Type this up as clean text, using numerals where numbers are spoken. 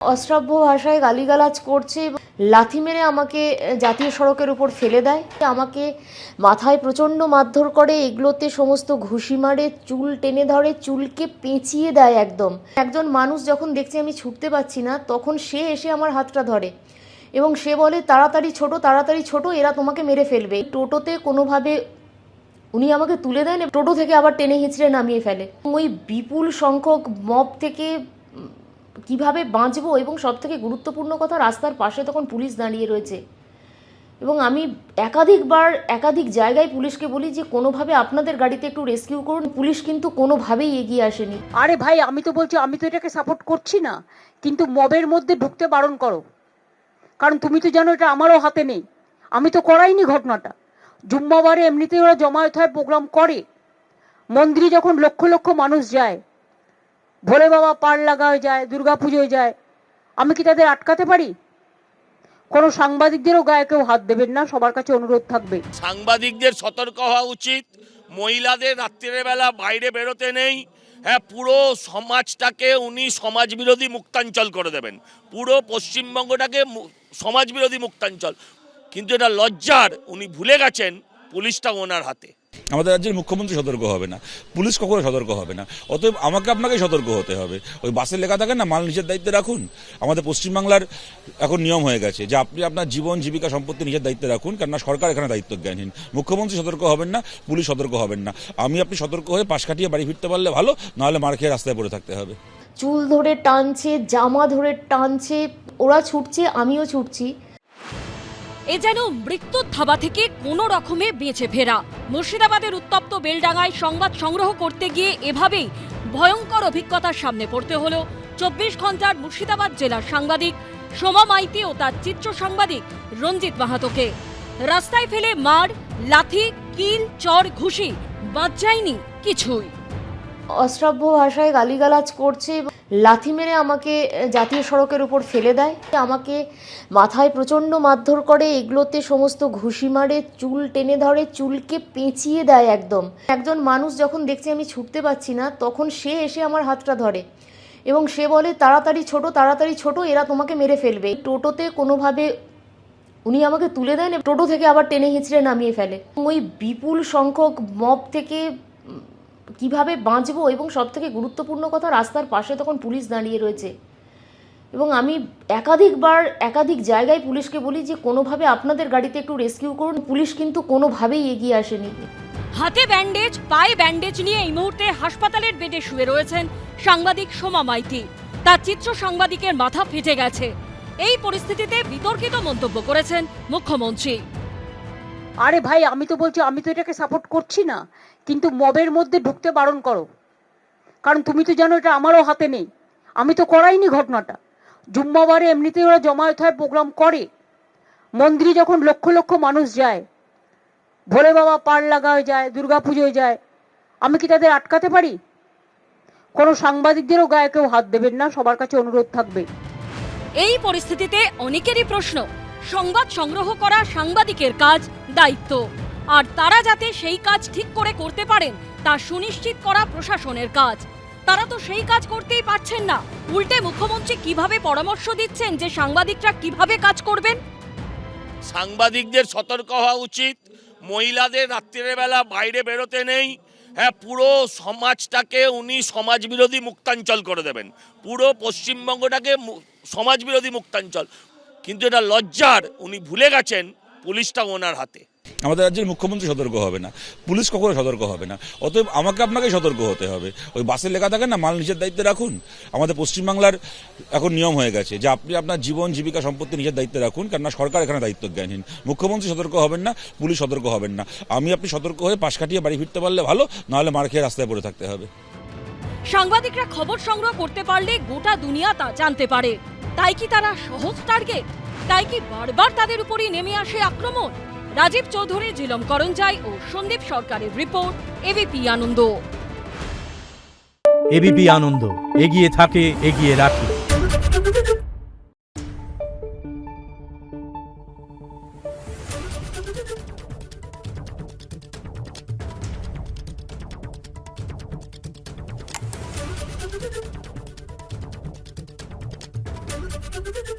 অশ্রাব্য ভাষায় গালিগালাজ করছে, লাথি মেরে আমাকে জাতীয় সড়কের উপর ফেলে দেয়, আমাকে মাথায় প্রচণ্ড মারধর করে, এগুলোতে সমস্ত ঘুষি মারে, চুল টেনে ধরে, চুলকে পেঁচিয়ে দেয় একদম। একজন মানুষ যখন দেখছে আমি ছুটতে পারছি না, তখন সে এসে আমার হাতটা ধরে এবং সে বলে তাড়াতাড়ি ছোট, এরা তোমাকে মেরে ফেলবে। টোটোতে কোনোভাবে উনি আমাকে তুলে দেন, টোটো থেকে আবার টেনে হিঁচড়ে নামিয়ে ফেলে। ওই বিপুল সংখ্যক মব থেকে কিভাবে বাঁচবো, এবং সবথেকে গুরুত্বপূর্ণ কথা, রাস্তার পাশে তখন পুলিশ দাঁড়িয়ে রয়েছে এবং আমি একাধিক জায়গায় পুলিশকে বলি যে কোনোভাবে আপনাদের গাড়িতে একটু রেস্কিউ করুন। পুলিশ কিন্তু কোনোভাবেই এগিয়ে আসেনি। আরে ভাই, আমি তো বলছি, আমি তো এটাকে সাপোর্ট করছি না, কিন্তু মবের মধ্যে ঢুকতে বারণ করো। কারণ তুমি তো জানো এটা আমারও হাতে নেই, আমি তো করাইনি ঘটনাটা। জুম্মাবারে এমনিতেই ওরা জমায়েত হয়, প্রোগ্রাম করে। মন্দিরে যখন লক্ষ লক্ষ মানুষ যায়, ভোলে বাবা পার লাগায় যায়, দুর্গাপুজোয় যায়, আমি কি তাদের আটকাতে পারি? কোনো সাংবাদিকদেরও গায়ে কেউ হাত দেবেন না, সবার কাছে অনুরোধ থাকবে। সাংবাদিকদের সতর্ক হওয়া উচিত। মহিলাদের রাত্রির বেলা বাইরে বেরোতে নেই। হ্যাঁ, পুরো সমাজটাকে উনি সমাজবিরোধী মুক্তাঞ্চল করে দেবেন, পুরো পশ্চিমবঙ্গটাকে সমাজবিরোধী মুক্তাঞ্চল। কিন্তু এটা লজ্জার, উনি ভুলে গেছেন পুলিশটা ওনার হাতে। আমাদের রাজ্যের মুখ্যমন্ত্রী সতর্ক হবে না, পুলিশ কখনো সতর্ক হবে না, অতএব আপনাকে সতর্ক হতে হবে। ওই বাসে লেখা থাকে না, মাল নিজের দায়িত্বে রাখুন। আমাদের পশ্চিমবাংলার এখন নিয়ম হয়ে গেছে যে আপনি আপনার জীবন জীবিকা সম্পত্তি নিজের দায়িত্বে রাখুন, কেননা সরকার এখানে দায়িত্বজ্ঞানহীন। মুখ্যমন্ত্রী সতর্ক হবেন না, পুলিশ সতর্ক হবেন না। আপনি সতর্ক হয়ে পাশ কাটিয়ে বাড়ি ফিরতে পারলে ভালো, নাহলে মার খেয়ে রাস্তায় পড়ে থাকতে হবে। চুল ধরে টানছে, জামা ধরে টানছে, ওরা ছুটছে, আমিও ছুটছি। এ যেন মৃত্যুর থাবা থেকে কোনো রকমে বেঁচে ফেরা। মুর্শিদাবাদের উত্তপ্ত বেলডাঙায় সংবাদ সংগ্রহ করতে গিয়ে এভাবেই ভয়ঙ্কর অভিজ্ঞতার সামনে পড়তে হলো 24 ঘন্টার মুর্শিদাবাদ জেলার সাংবাদিক সোমা মাইতি ও তার চিত্র সাংবাদিক রঞ্জিত মাহাতোকে। রাস্তায় ফেলে মার, লাথি, কিল, চর, ঘুষি, বাদ যায়নি কিছুই। অশ্রাব্য ভাষায় গালিগালাজ করছে, লাথি মেরে আমাকে জাতীয় সড়কের উপর ফেলে দেয়, আমাকে মাথায় প্রচণ্ড মারধর করে, এগুলোতে সমস্ত ঘুষি মারে, চুল টেনে ধরে, চুলকে পেঁচিয়ে দেয় একদম। একজন মানুষ যখন দেখছে আমি ছুটতে পারছি না, তখন সে এসে আমার হাতটা ধরে এবং সে বলে তাড়াতাড়ি ছোট, এরা তোমাকে মেরে ফেলবে। টোটোতে কোনোভাবে উনি আমাকে তুলে দেন, টোটো থেকে আবার টেনে হিঁচড়ে নামিয়ে ফেলে। ওই বিপুল সংখ্যক মব থেকে কিভাবে বাঁচবো, এবং সবথেকে গুরুত্বপূর্ণ কথা, রাস্তার পাশে তখন পুলিশ দাঁড়িয়ে রয়েছে এবং আমি একাধিক জায়গায় পুলিশকে বলি যে কোনোভাবে আপনাদের গাড়িতে একটু রেস্কিউ করুন। পুলিশ কিন্তু কোনোভাবেই এগিয়ে আসেনি। হাতে ব্যান্ডেজ, পায়ে ব্যান্ডেজ নিয়ে এই মুহূর্তে হাসপাতালের বেডে শুয়ে রয়েছেন সাংবাদিক সোমা মাইতি। তার চিত্র সাংবাদিকের মাথা ফেটে গেছে। এই পরিস্থিতিতে বিতর্কিত মন্তব্য করেছেন মুখ্যমন্ত্রী। আরে ভাই, আমি তো বলছি, আমি তো এটাকে সাপোর্ট করছি না, কিন্তু মবের মধ্যে ঢুকতে বারণ করো। কারণ তুমি তো জানো এটা আমারও হাতে নেই, আমি তো করাইনি ঘটনাটা। জুম্মাবারে এমনিতেই ওরা জমায়েত হয়, প্রোগ্রাম করে। মন্দিরে যখন লক্ষ লক্ষ মানুষ যায়, ভোলে বাবা পার লাগায় যায়, দুর্গাপুজোয় যায়, আমি কি তাদের আটকাতে পারি? কোনো সাংবাদিকদেরও গায়ে কেউ হাত দেবেন না, সবার কাছে অনুরোধ থাকবে। এই পরিস্থিতিতে অনেকেরই প্রশ্ন, সংবাদ সংগ্রহ করা সাংবাদিকের কাজ, দায়িত্ব, আর তারা যাতে সেই কাজ ঠিক করে করতে পারেন তা সুনিশ্চিত করা প্রশাসনের কাজ। তারা তো সেই কাজ করতেই পারছেন না। উল্টে মুখ্যমন্ত্রী কিভাবে পরামর্শ দিচ্ছেন যে সাংবাদিকরা কিভাবে কাজ করবেন? সাংবাদিকদের সতর্ক হওয়া উচিত। মহিলাদের রাত্রির বেলা বাইরে বেরোতে নেই। হ্যাঁ, পুরো সমাজটাকে উনি সমাজবিরোধী মুক্তাঞ্চল করে দেবেন, পুরো পশ্চিমবঙ্গটাকে সমাজবিরোধী মুক্তাঞ্চল। কিন্তু এটা লজ্জার, উনি ভুলে গেছেন পুলিশটা ওনার হাতে। আমাদের রাজ্যের মুখ্যমন্ত্রী সতর্ক হবে না, পুলিশ কখনো সতর্ক হবে না, অতএব আপনাকে সতর্ক হতে হবে। ওই বাসে লেখা থাকে না, মাল নিজের দায়িত্বে রাখুন। আমাদের পশ্চিমবাংলার এখন নিয়ম হয়ে গেছে যে আপনি আপনার জীবন জীবিকা সম্পত্তি নিজের দায়িত্বে রাখুন, কেননা সরকার এখানে দায়িত্বজ্ঞানহীন। মুখ্যমন্ত্রী সতর্ক হবেন না, পুলিশ সতর্ক হবেন না। আপনি সতর্ক হয়ে পাশ কাটিয়ে বাড়ি ফিরতে পারলে ভালো, নাহলে মার খেয়ে রাস্তায় পড়ে থাকতে হবে। সাংবাদিকরা খবর সংগ্রহ করতে পারলে গোটা দুনিয়া তা জানতে পারে। তাই কি তারা সহজ টার্গেট? তাই কি বারবার তাদের উপরই নেমে আসে আক্রমণ? রাজীব চৌধুরী, জিলম করঞ্জাই ও সন্দীপ সরকারের রিপোর্ট, এবিপি আনন্দ। এবিপি আনন্দ, এগিয়ে থাকে, এগিয়ে রাখে। Thank you.